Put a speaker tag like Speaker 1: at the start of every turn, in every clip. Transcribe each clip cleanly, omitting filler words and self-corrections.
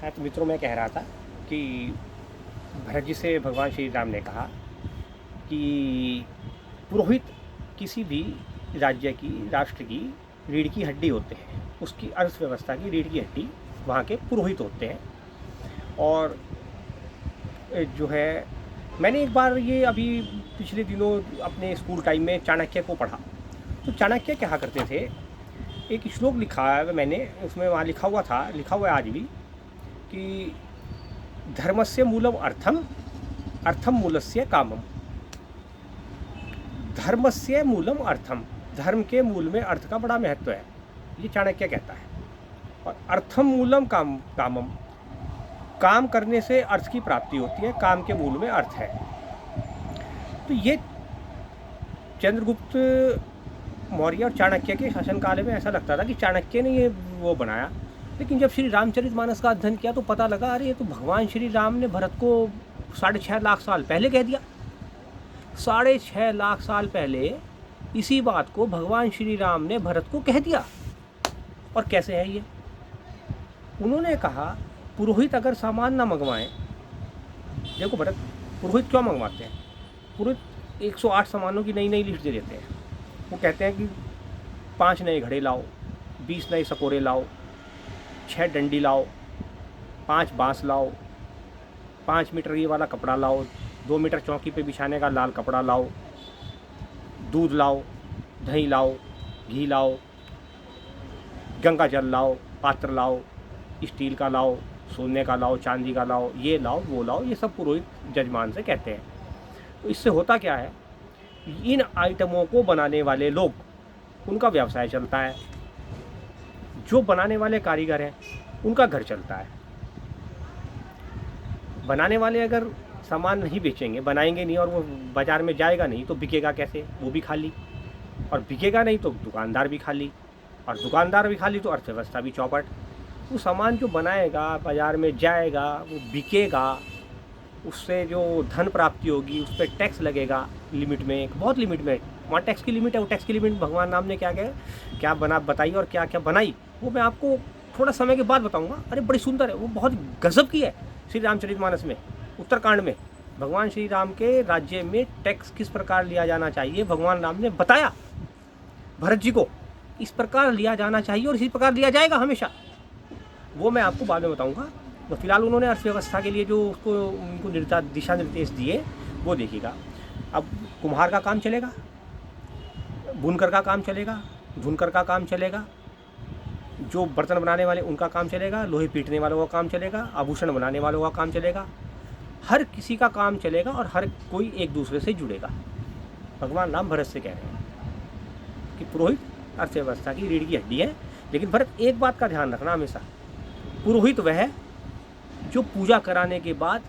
Speaker 1: हाँ, तो मित्रों, मैं कह रहा था कि भरत जी से भगवान श्री राम ने कहा कि पुरोहित किसी भी राज्य की, राष्ट्र की रीढ़ की हड्डी होते हैं। उसकी अर्थव्यवस्था की रीढ़ की हड्डी वहाँ के पुरोहित होते हैं। और जो है, मैंने एक बार ये अभी पिछले दिनों अपने स्कूल टाइम में चाणक्य को पढ़ा। तो चाणक्य कहा करते थे, एक श्लोक लिखा है मैंने, उसमें वहाँ लिखा हुआ है आज भी, कि धर्मस्य मूलम अर्थम, अर्थम मूलस्य कामम। धर्मस्य मूलम अर्थम, धर्म के मूल में अर्थ का बड़ा महत्व है, ये चाणक्य कहता है। और अर्थम मूलम कामम, काम करने से अर्थ की प्राप्ति होती है, काम के मूल में अर्थ है। तो ये चंद्रगुप्त मौर्य और चाणक्य के शासनकाल में ऐसा लगता था कि चाणक्य ने ये वो बनाया। लेकिन जब श्री रामचरितमानस का अध्ययन किया तो पता लगा, अरे ये तो भगवान श्री राम ने भरत को 6.5 लाख साल पहले कह दिया। 6.5 लाख साल पहले इसी बात को भगवान श्री राम ने भरत को कह दिया। और कैसे है ये? उन्होंने कहा, पुरोहित अगर सामान ना मंगवाएं, देखो भरत, पुरोहित क्यों मंगवाते हैं? पुरोहित 108 सामानों की नई नई लिस्ट दे देते हैं। वो कहते हैं कि 5 नए घड़े लाओ, 20 नए सकोरे लाओ, 6 डंडी लाओ, 5 बांस लाओ, 5 मीटर ये वाला कपड़ा लाओ, 2 मीटर चौकी पे बिछाने का लाल कपड़ा लाओ, दूध लाओ, दही लाओ, घी लाओ, गंगा जल लाओ, पात्र लाओ, स्टील का लाओ, सोने का लाओ, चांदी का लाओ, ये लाओ, वो लाओ। ये सब पुरोहित जजमान से कहते हैं। तो इससे होता क्या है, इन आइटमों को बनाने वाले लोग, उनका व्यवसाय चलता है। जो बनाने वाले कारीगर हैं उनका घर चलता है। बनाने वाले अगर सामान नहीं बेचेंगे, बनाएंगे नहीं, और वो बाज़ार में जाएगा नहीं, तो बिकेगा कैसे? वो भी खाली। और बिकेगा नहीं तो दुकानदार भी खाली, और दुकानदार भी खाली तो अर्थव्यवस्था भी चौपट। वो सामान जो बनाएगा, बाज़ार में जाएगा, वो बिकेगा, उससे जो धन प्राप्ति होगी उस पर टैक्स लगेगा लिमिट में, बहुत लिमिट में। वहाँ टैक्स की लिमिट है, वो टैक्स की लिमिट भगवान राम ने क्या बना बताई और क्या क्या बनाई, वो मैं आपको थोड़ा समय के बाद बताऊंगा। अरे बड़ी सुंदर है, वो बहुत गजब की है। श्री रामचरितमानस में, उत्तरकांड में, भगवान श्री राम के राज्य में टैक्स किस प्रकार लिया जाना चाहिए भगवान राम ने बताया भरत जी को। इस प्रकार लिया जाना चाहिए और इसी प्रकार लिया जाएगा हमेशा। वो मैं आपको बाद में बताऊंगा। तो फिलहाल उन्होंने अर्थव्यवस्था के लिए जो उसको उनको दिशा निर्देश दिए वो देखिएगा। अब कुम्हार का काम चलेगा, बुनकर का काम चलेगा, धुनकर का काम चलेगा, जो बर्तन बनाने वाले उनका काम चलेगा, लोहे पीटने वालों का काम चलेगा, आभूषण बनाने वालों का काम चलेगा। हर किसी का काम चलेगा और हर कोई एक दूसरे से जुड़ेगा। भगवान राम भरत से कह रहे हैं कि पुरोहित अर्थव्यवस्था की रीढ़ की हड्डी है। लेकिन भरत, एक बात का ध्यान रखना हमेशा, पुरोहित वह है जो पूजा कराने के बाद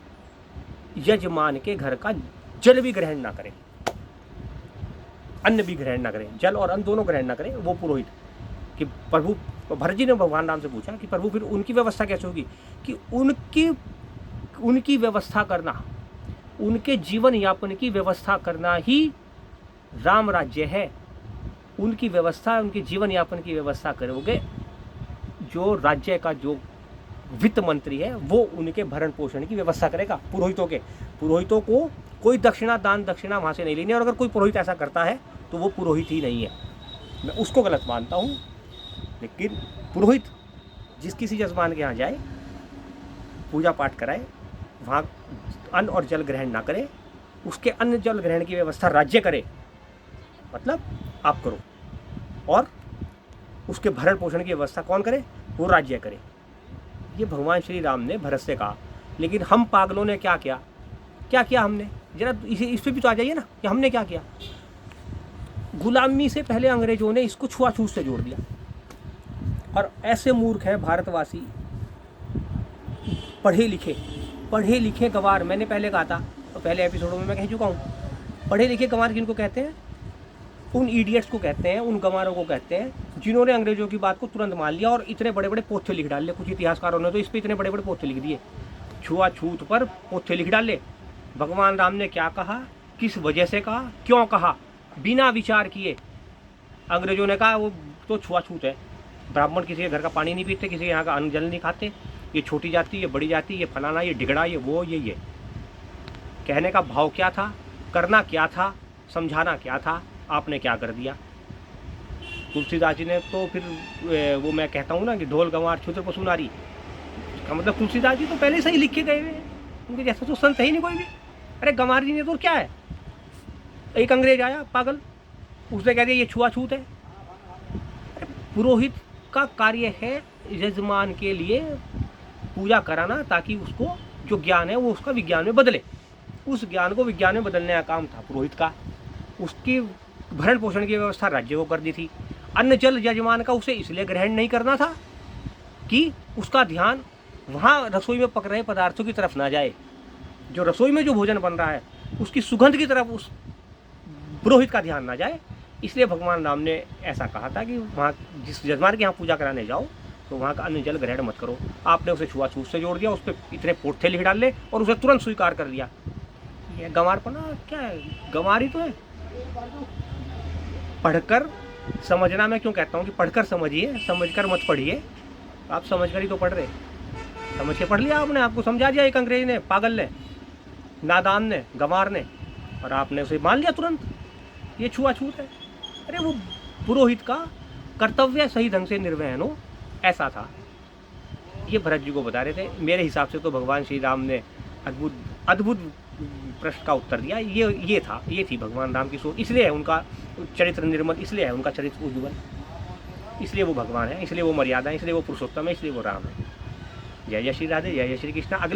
Speaker 1: यजमान के घर का जल भी ग्रहण ना करे, अन्न भी ग्रहण ना करे, जल और अन्न दोनों ग्रहण ना करे, वो पुरोहित। कि प्रभु, भरत जी ने भगवान राम से पूछा कि प्रभु फिर उनकी व्यवस्था कैसे होगी? कि उनकी व्यवस्था करना, उनके जीवन यापन की व्यवस्था करना ही राम राज्य है। उनकी व्यवस्था, उनके जीवन यापन की व्यवस्था करोगे, जो राज्य का जो वित्त मंत्री है वो उनके भरण पोषण की व्यवस्था करेगा। पुरोहितों को कोई दान दक्षिणा वहाँ से नहीं लेनी। और अगर कोई पुरोहित ऐसा करता है तो वो पुरोहित ही नहीं है, मैं उसको गलत मानता हूँ। लेकिन पुरोहित जिस किसी जजमान के यहाँ जाए, पूजा पाठ कराए, वहाँ अन्न और जल ग्रहण ना करे, उसके अन्न जल ग्रहण की व्यवस्था राज्य करे, मतलब आप करो, और उसके भरण पोषण की व्यवस्था कौन करे? वो राज्य करे। ये भगवान श्री राम ने भरत से कहा। लेकिन हम पागलों ने क्या किया हमने? जरा इस पर भी तो आ जाइए ना कि हमने क्या किया। गुलामी से पहले अंग्रेजों ने इसको छुआछूत से जोड़ दिया। और ऐसे मूर्ख हैं भारतवासी, पढ़े लिखे गंवार। मैंने पहले कहा था, तो पहले एपिसोडों में मैं कह चुका हूँ, पढ़े लिखे गंवार किनको कहते हैं? उन इडियट्स को कहते हैं, उन गंवारों को कहते हैं जिन्होंने अंग्रेजों की बात को तुरंत मान लिया और इतने बड़े बड़े पोथे लिख डाले। कुछ इतिहासकारों ने तो इस पर इतने बड़े बड़े पोथे लिख दिए, छुआछूत पर पोथे लिख डाले। भगवान राम ने क्या कहा, किस वजह से कहा, क्यों कहा, बिना विचार किए अंग्रेजों ने कहा वो तो छुआछूत है। ब्राह्मण किसी के घर का पानी नहीं पीते, किसी के यहाँ का अन्न जल नहीं खाते, ये छोटी जाति, ये बड़ी जाति, ये फलाना, ये डिगड़ा, ये वो, ये कहने का भाव क्या था, करना क्या था, समझाना क्या था, आपने क्या कर दिया। तुलसीदास जी ने तो फिर वो मैं कहता हूँ ना कि ढोल गंवार क्षुद्र पशु नारी, इसका मतलब तुलसीदास जी तो पहले से ही लिख के गए हुए हैं, उनके जैसा तो संत है ही नहीं कोई भी। अरे गंवार जी ने तो क्या है, एक अंग्रेज आया पागल, उसने कह दिया ये छुआछूत है। अरे पुरोहित का कार्य है यजमान के लिए पूजा कराना, ताकि उसको जो ज्ञान है वो उसका विज्ञान में बदले। उस ज्ञान को विज्ञान में बदलने का काम था पुरोहित का। उसकी भरण पोषण की व्यवस्था राज्य को कर दी थी। अन्न जल यजमान का उसे इसलिए ग्रहण नहीं करना था कि उसका ध्यान वहाँ रसोई में पक रहे पदार्थों की तरफ ना जाए, जो रसोई में जो भोजन बन रहा है उसकी सुगंध की तरफ उस पुरोहित का ध्यान ना जाए। इसलिए भगवान राम ने ऐसा कहा था कि वहाँ जिस यजमान के यहाँ पूजा कराने जाओ तो वहाँ का अन्न जल ग्रहण मत करो। आपने उसे छुआछूत से जोड़ दिया, उस पर इतने पोट्ठे लिख डाले और उसे तुरंत स्वीकार कर लिया। ये गंवारपना क्या है, गंवार ही तो है। पढ़कर समझना, मैं क्यों कहता हूँ कि पढ़कर समझिए, समझकर मत पढ़िए। आप समझकर ही तो पढ़ रहे, समझ के पढ़ लिया आपने, आपको समझा दिया एक अंग्रेज ने, पागल ने, नादान ने, गंवार ने, और आपने उसे मान लिया तुरंत ये छुआछूत है। अरे वो पुरोहित का कर्तव्य सही ढंग से निर्वहन हो, ऐसा था। ये भरत जी को बता रहे थे। मेरे हिसाब से तो भगवान श्री राम ने अद्भुत अद्भुत प्रश्न का उत्तर दिया। ये थी भगवान राम की सोच। इसलिए है उनका चरित्र निर्मल, इसलिए है उनका चरित्र उज्ज्वल, इसलिए वो भगवान है, इसलिए वो मर्यादा है, इसलिए वो पुरुषोत्तम है, इसलिए वो राम है। जय जय श्री राधे, जय जय श्री कृष्णा। अगले